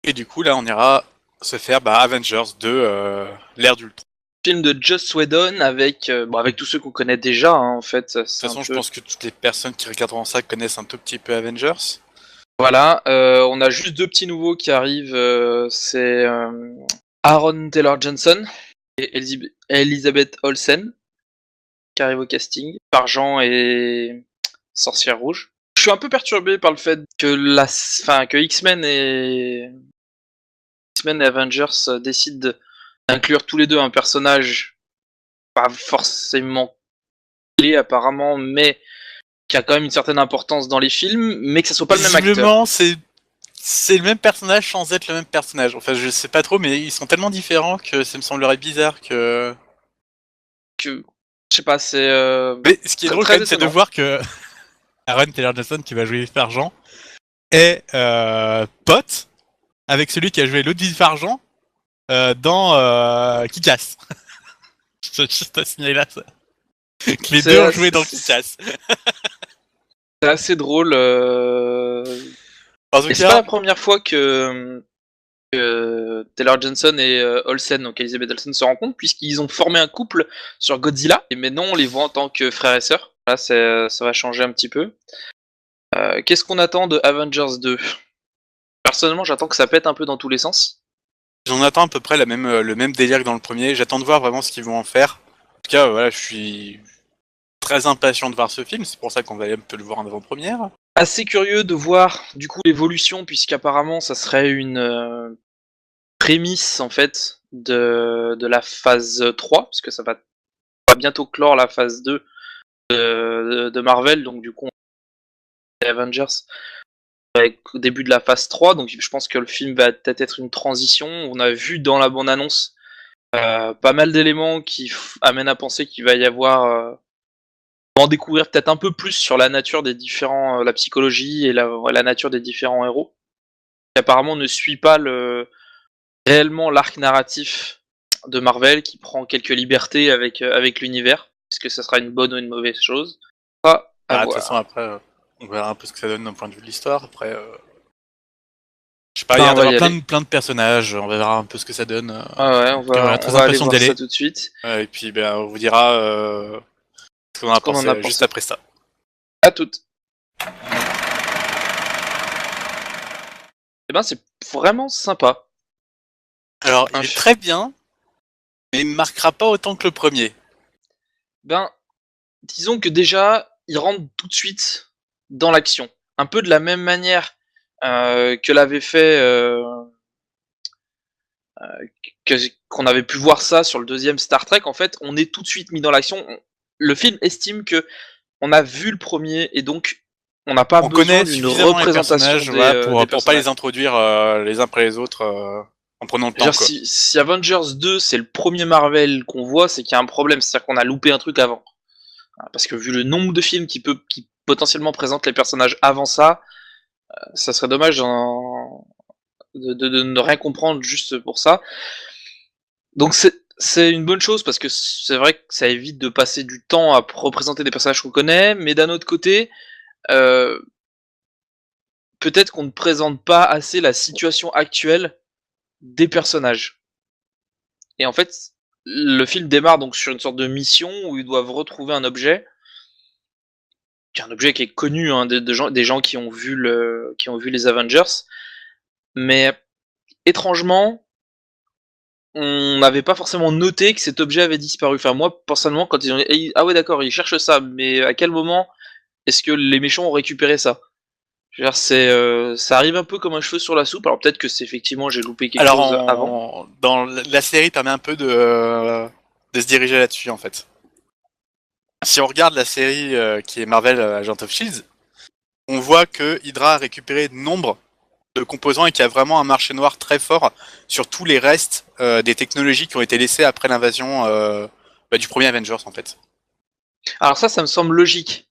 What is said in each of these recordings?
Et du coup, là, on ira se faire Avengers 2, l'ère d'Ultron. Film de Joss Whedon avec tous ceux qu'on connaît déjà, hein, en fait. De toute façon, je pense que toutes les personnes qui regarderont ça connaissent un tout petit peu Avengers. Voilà, on a juste 2 petits nouveaux qui arrivent, c'est Aaron Taylor Johnson et Elizabeth Olsen qui arrivent au casting, Argent et Sorcière Rouge. Je suis un peu perturbé par le fait que X-Men et Avengers décident d'inclure tous les deux un personnage pas forcément clé apparemment, mais qui a quand même une certaine importance dans les films, mais que ça soit pas le même acteur. Visiblement, c'est le même personnage sans être le même personnage. Enfin, je sais pas trop, mais ils sont tellement différents que ça me semblerait bizarre que... Je sais pas, c'est... Mais ce qui est drôle quand même, c'est de voir que Aaron Taylor-Johnson, qui va jouer Argent, est pote avec celui qui a joué l'autre Argent dans Kick-Ass. Juste à signaler là, ça. Que les deux ont joué dans Kick-Ass. C'est assez drôle. En tout cas, c'est pas la première fois que Taylor Johnson et Olsen, donc Elizabeth Olsen, se rencontrent, puisqu'ils ont formé un couple sur Godzilla, et maintenant on les voit en tant que frères et sœurs. Là, ça va changer un petit peu. Qu'est-ce qu'on attend de Avengers 2 ? Personnellement, j'attends que ça pète un peu dans tous les sens. J'en attends à peu près le même délire que dans le premier. J'attends de voir vraiment ce qu'ils vont en faire. En tout cas, voilà, je suis très impatient de voir ce film. C'est pour ça qu'on va aller un peu le voir en avant-première. Assez curieux de voir du coup l'évolution, puisqu'apparemment ça serait une prémisse en fait de la phase 3, parce que ça va bientôt clore la phase 2 de Marvel, donc du coup Avengers au début de la phase 3, donc je pense que le film va peut-être être une transition. On a vu dans la bande-annonce pas mal d'éléments qui amènent à penser qu'il va y avoir en découvrir peut-être un peu plus sur la nature des différents, la psychologie et la nature des différents héros, qui apparemment ne suit pas réellement l'arc narratif de Marvel, qui prend quelques libertés avec l'univers. Est-ce que ça sera une bonne ou une mauvaise chose ? De toute façon, après, on verra un peu ce que ça donne d'un point de vue de l'histoire. Après, je sais pas, il y a plein de personnages, on verra un peu ce que ça donne. On va aller voir ça tout de suite. Et puis, on vous dira ce qu'on en a pensé juste après ça. À toutes. C'est vraiment sympa. Alors, il est très bien, mais il ne marquera pas autant que le premier. Disons que déjà, il rentre tout de suite dans l'action. Un peu de la même manière que l'avait fait... qu'on avait pu voir ça sur le deuxième Star Trek. En fait, on est tout de suite mis dans l'action. Le film estime que on a vu le premier et donc on n'a pas besoin d'une représentation pour pas les introduire les uns après les autres en prenant le temps. Si Avengers 2 c'est le premier Marvel qu'on voit, c'est qu'il y a un problème, c'est-à-dire qu'on a loupé un truc avant. Parce que vu le nombre de films qui potentiellement présentent les personnages avant ça, ça serait dommage de ne rien comprendre juste pour ça. Donc c'est une bonne chose, parce que c'est vrai que ça évite de passer du temps à représenter des personnages qu'on connaît, mais d'un autre côté, peut-être qu'on ne présente pas assez la situation actuelle des personnages. Et en fait, le film démarre donc sur une sorte de mission où ils doivent retrouver un objet qui est connu, hein, des gens qui ont vu les Avengers, mais étrangement, on n'avait pas forcément noté que cet objet avait disparu. Enfin, moi, personnellement, quand ils ont dit « Ah ouais, d'accord, ils cherchent ça, mais à quel moment est-ce que les méchants ont récupéré ça ?» Je veux dire, ça arrive un peu comme un cheveu sur la soupe. Alors peut-être que c'est effectivement j'ai loupé quelque chose avant. Dans la série permet un peu de se diriger là-dessus en fait. Si on regarde la série qui est Marvel Agent of Shield, on voit que Hydra a récupéré nombre de composants et qu'il y a vraiment un marché noir très fort sur tous les restes des technologies qui ont été laissées après l'invasion du premier Avengers en fait. Alors ça me semble logique.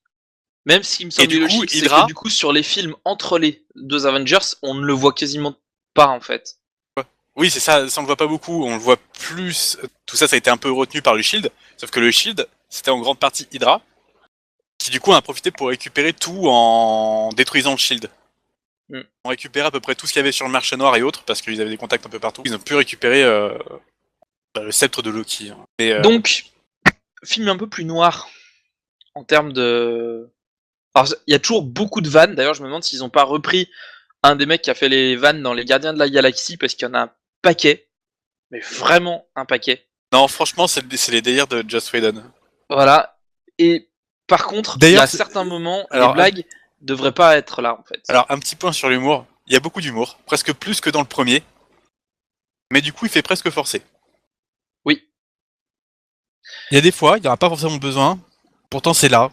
Même s'il me semble logique, c'est que du coup sur les films entre les deux Avengers, on ne le voit quasiment pas en fait. Oui, c'est ça, on le voit pas beaucoup, on le voit plus. Tout ça, ça a été un peu retenu par le Shield, sauf que le Shield, c'était en grande partie Hydra, qui du coup a profité pour récupérer tout en détruisant le Shield. ont récupéré à peu près tout ce qu'il y avait sur le marché noir et autres, parce qu'ils avaient des contacts un peu partout. Ils ont pu récupérer le sceptre de Loki. Et, Donc, film un peu plus noir en termes de. Alors, il y a toujours beaucoup de vannes. D'ailleurs, je me demande s'ils n'ont pas repris un des mecs qui a fait les vannes dans Les Gardiens de la Galaxie, parce qu'il y en a un paquet, mais vraiment un paquet. Non, franchement, c'est les délires de Joss Whedon. Voilà. Et par contre, il y a certains moments, les blagues devraient pas être là, en fait. Alors, un petit point sur l'humour. Il y a beaucoup d'humour, presque plus que dans le premier. Mais du coup, il fait presque forcé. Oui. Il y a des fois, il n'y aura pas forcément besoin. Pourtant, c'est là.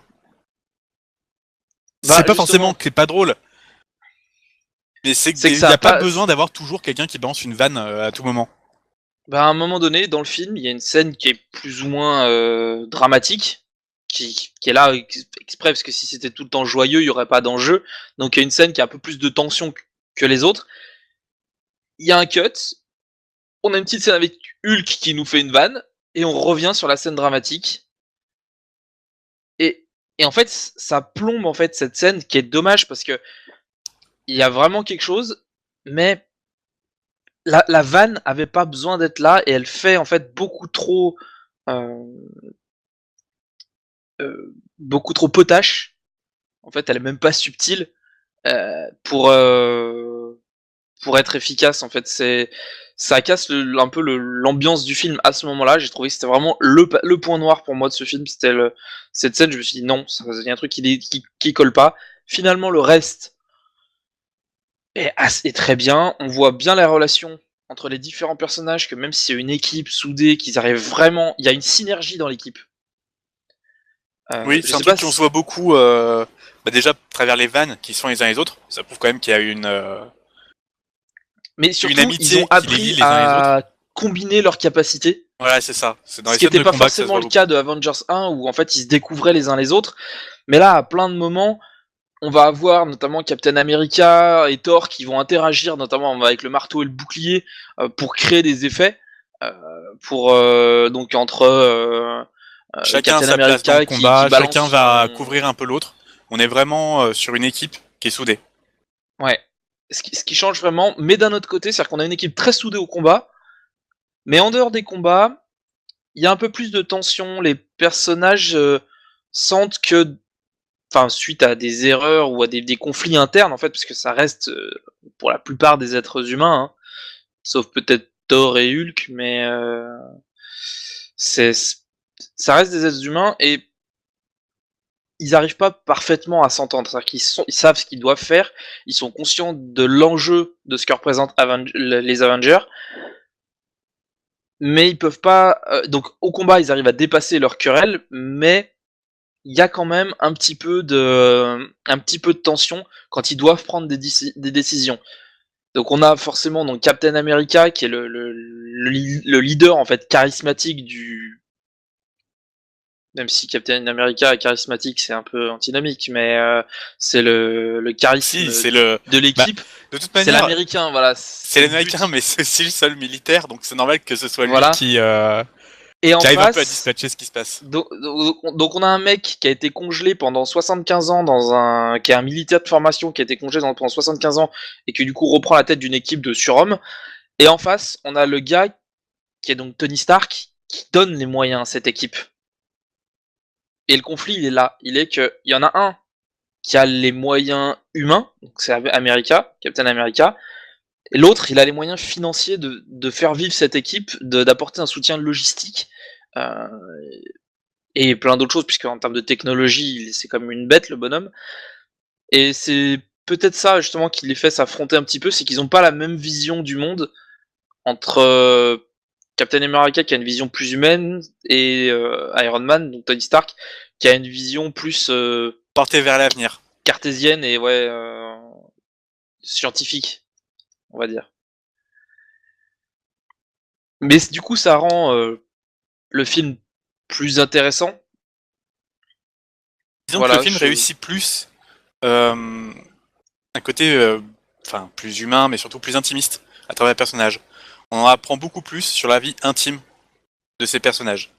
Bah, c'est pas forcément que c'est pas drôle. Mais c'est qu'il n'y a pas besoin d'avoir toujours quelqu'un qui balance une vanne à tout moment. Bah, à un moment donné, dans le film, il y a une scène qui est plus ou moins dramatique, qui est là exprès, parce que si c'était tout le temps joyeux, il n'y aurait pas d'enjeu. Donc il y a une scène qui a un peu plus de tension que les autres. Il y a un cut, on a une petite scène avec Hulk qui nous fait une vanne, et on revient sur la scène dramatique. Et en fait, ça plombe en fait cette scène, qui est dommage, parce que il y a vraiment quelque chose, mais la vanne avait pas besoin d'être là, et elle fait en fait beaucoup trop potache. En fait, elle est même pas subtile pour être efficace. En fait, ça casse un peu l'ambiance du film à ce moment-là. J'ai trouvé que c'était vraiment le point noir pour moi de ce film. C'était cette scène. Je me suis dit non, il y a un truc qui colle pas. Finalement, le reste est très bien. On voit bien la relation entre les différents personnages, que même si c'est une équipe soudée, qu'ils arrivent vraiment, il y a une synergie dans l'équipe. Oui, c'est un truc qu'on se voit beaucoup déjà à travers les vannes qui sont les uns les autres. Ça prouve quand même qu'il y a une mais surtout, ils ont appris à combiner leurs capacités. Voilà, c'est ça. C'est dans ce qui n'était pas forcément le cas de Avengers 1, où en fait ils se découvraient les uns les autres. Mais là, à plein de moments, on va avoir notamment Captain America et Thor qui vont interagir, notamment avec le marteau et le bouclier, pour créer des effets. Donc entre chacun Captain a sa America place dans le combat, qui chacun va couvrir un peu l'autre. On est vraiment sur une équipe qui est soudée. Ouais. Ce qui change vraiment, mais d'un autre côté, c'est-à-dire qu'on a une équipe très soudée au combat, mais en dehors des combats, il y a un peu plus de tension. Les personnages sentent que, enfin, suite à des erreurs ou à des conflits internes, en fait, parce que ça reste pour la plupart des êtres humains, hein, sauf peut-être Thor et Hulk, mais ça reste des êtres humains, et ils n'arrivent pas parfaitement à s'entendre. C'est-à-dire qu'ils savent ce qu'ils doivent faire, ils sont conscients de l'enjeu de ce que représentent les Avengers, mais ils peuvent pas. Donc au combat, ils arrivent à dépasser leur querelle, mais il y a quand même un petit peu de tension quand ils doivent prendre des décisions. Donc on a forcément donc Captain America qui est le leader en fait charismatique du. Même si Captain America est charismatique, c'est un peu antinomique, mais c'est le charisme de l'équipe. Bah, de toute manière, c'est l'américain, voilà. C'est l'américain, mais c'est aussi le seul militaire, donc c'est normal que ce soit lui qui et en arrive face, un peu à dispatcher ce qui se passe. Donc on a un mec qui a été congelé pendant 75 ans qui est un militaire de formation qui a été congelé pendant 75 ans et qui du coup reprend la tête d'une équipe de surhommes. Et en face, on a le gars qui est donc Tony Stark qui donne les moyens à cette équipe. Et le conflit, il est là. Il est que il y en a un qui a les moyens humains, donc c'est Captain America, et l'autre, il a les moyens financiers de faire vivre cette équipe, d'apporter un soutien logistique, et plein d'autres choses, puisque en termes de technologie, c'est comme une bête, le bonhomme. Et c'est peut-être ça, justement, qui les fait s'affronter un petit peu, c'est qu'ils n'ont pas la même vision du monde entre Captain America qui a une vision plus humaine et Iron Man, donc Tony Stark, qui a une vision plus portée vers l'avenir, cartésienne et scientifique, on va dire. Mais du coup, ça rend le film plus intéressant. Disons que le film réussit plus un côté plus humain, mais surtout plus intimiste à travers les personnages. On en apprend beaucoup plus sur la vie intime de ces personnages.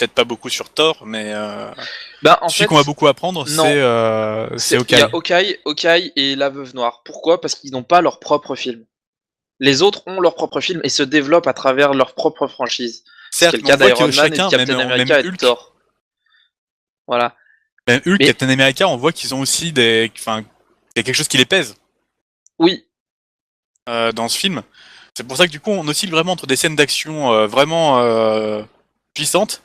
peut-être pas beaucoup sur Thor, mais En celui fait, qu'on va beaucoup apprendre, non. c'est Il Hawkeye. y a Hawkeye et la Veuve Noire. Pourquoi? Parce qu'ils n'ont pas leur propre film. Les autres ont leur propre film et se développent à travers leur propre franchise. Ce qui est Certes, le mais on cas voit que d'Iron Man et de chacun, Captain même America et de Hulk, Thor. Voilà. Mais Captain America, on voit qu'ils ont aussi il y a quelque chose qui les pèse oui, dans ce film. C'est pour ça que du coup, on oscille vraiment entre des scènes d'action vraiment puissantes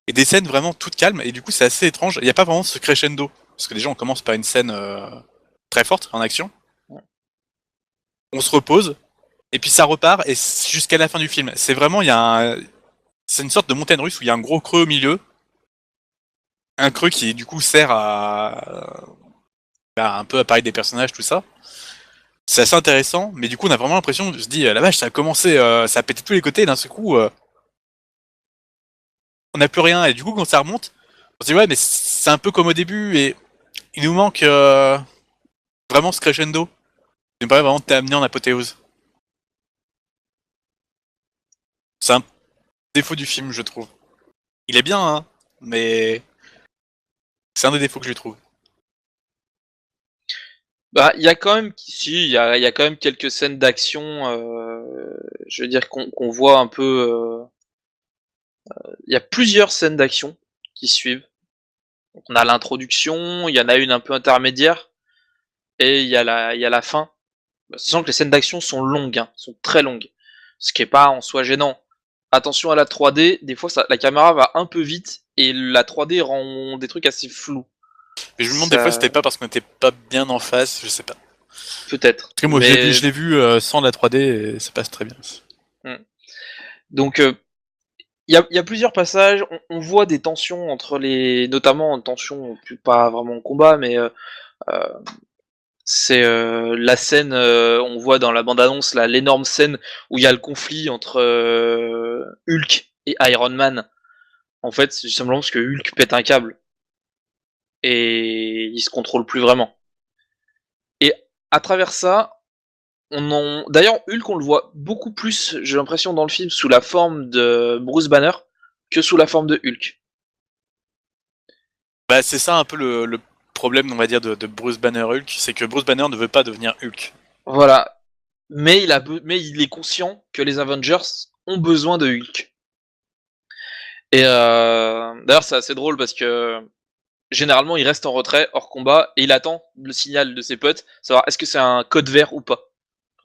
et des scènes vraiment toutes calmes. Et du coup, c'est assez étrange. Il n'y a pas vraiment ce crescendo. Parce que déjà, on commence par une scène très forte en action. On se repose. Et puis ça repart et jusqu'à la fin du film. C'est vraiment, c'est une sorte de montagne russe où il y a un gros creux au milieu. Un creux qui, du coup, sert à un peu à parler des personnages, tout ça. C'est assez intéressant, mais du coup, on a vraiment l'impression, je se dis, la vache, ça a commencé, ça a pété de tous les côtés, et d'un seul coup, on n'a plus rien, et du coup, quand ça remonte, on se dit, ouais, mais c'est un peu comme au début, et il nous manque vraiment ce crescendo. Il nous paraît vraiment t'amener en apothéose. C'est un défaut du film, je trouve. Il est bien, hein, mais c'est un des défauts que je trouve. il y a quand même, si, il y a quand même quelques scènes d'action, je veux dire qu'on voit un peu. Il y a plusieurs scènes d'action qui suivent. Donc, on a l'introduction, il y en a une un peu intermédiaire, et il y a la fin. Sachant que les scènes d'action sont longues, hein, sont très longues, ce qui est pas en soi gênant. Attention à la 3D, des fois la caméra va un peu vite et la 3D rend des trucs assez flous. Mais je me demande des fois si c'était pas parce qu'on était pas bien en face, je sais pas. Peut-être. Parce que moi, Mais je l'ai vu sans la 3D et ça passe très bien. donc il y a plusieurs passages. On voit des tensions entre les, notamment tensions pas vraiment en combat, mais c'est la scène. On voit dans la bande-annonce là l'énorme scène où il y a le conflit entre Hulk et Iron Man. En fait, c'est simplement parce que Hulk pète un câble et il se contrôle plus vraiment. Et à travers ça, d'ailleurs, Hulk, on le voit beaucoup plus, j'ai l'impression, dans le film, sous la forme de Bruce Banner que sous la forme de Hulk. Bah, c'est ça un peu le problème, on va dire, de Bruce Banner Hulk, c'est que Bruce Banner ne veut pas devenir Hulk. Voilà. Mais il est conscient que les Avengers ont besoin de Hulk. Et d'ailleurs, c'est assez drôle parce que généralement, il reste en retrait, hors combat, et il attend le signal de ses potes, savoir est-ce que c'est un code vert ou pas.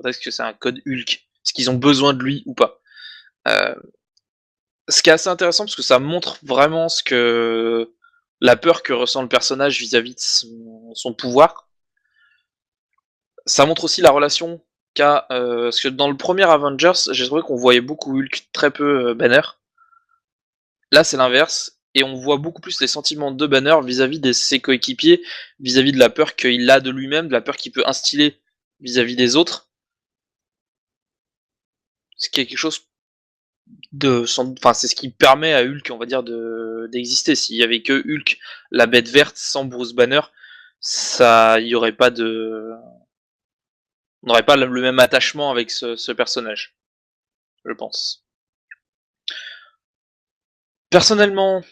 Est-ce que c'est un code Hulk. Est-ce qu'ils ont besoin de lui ou pas. Euh, Ce qui est assez intéressant parce que ça montre vraiment la peur que ressent le personnage vis-à-vis de son pouvoir. Ça montre aussi la relation qu'a parce que dans le premier Avengers, j'ai trouvé qu'on voyait beaucoup Hulk, très peu Banner. Là, c'est l'inverse et on voit beaucoup plus les sentiments de Banner vis-à-vis de ses coéquipiers, vis-à-vis de la peur qu'il a de lui-même, de la peur qu'il peut instiller vis-à-vis des autres. Ce qui est quelque chose enfin, c'est ce qui permet à Hulk, on va dire, d'exister. S'il y avait que Hulk, la bête verte, sans Bruce Banner, il y aurait pas on n'aurait pas le même attachement avec ce personnage, je pense. Personnellement,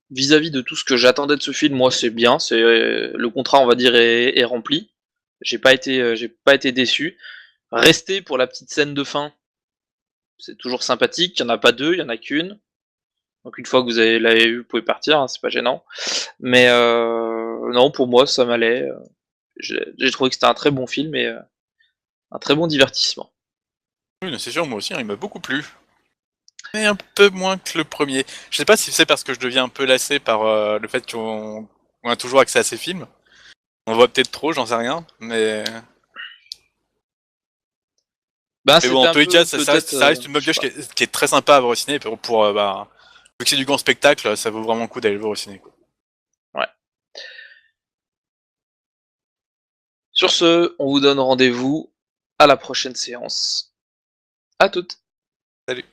vis-à-vis de tout ce que j'attendais de ce film, moi c'est bien, le contrat, on va dire, est rempli. J'ai pas été déçu. Rester pour la petite scène de fin, c'est toujours sympathique. Il n'y en a pas deux, il y en a qu'une. Donc une fois que vous l'avez eu, vous pouvez partir, hein, c'est pas gênant. Mais non, pour moi, ça m'allait. J'ai trouvé que c'était un très bon film et un très bon divertissement. Oui, c'est sûr, moi aussi, hein, il m'a beaucoup plu. Mais un peu moins que le premier. Je sais pas si c'est parce que je deviens un peu lassé par le fait qu'on a toujours accès à ces films. On voit peut-être trop, j'en sais rien, mais bon, C'était en un tous les cas, peu peut-être, ça reste une je sais moque pas. qui est très sympa à voir au ciné, vu que c'est du grand spectacle, ça vaut vraiment le coup d'aller le voir au ciné, quoi. Ouais. Sur ce, on vous donne rendez-vous à la prochaine séance. À toutes. Salut.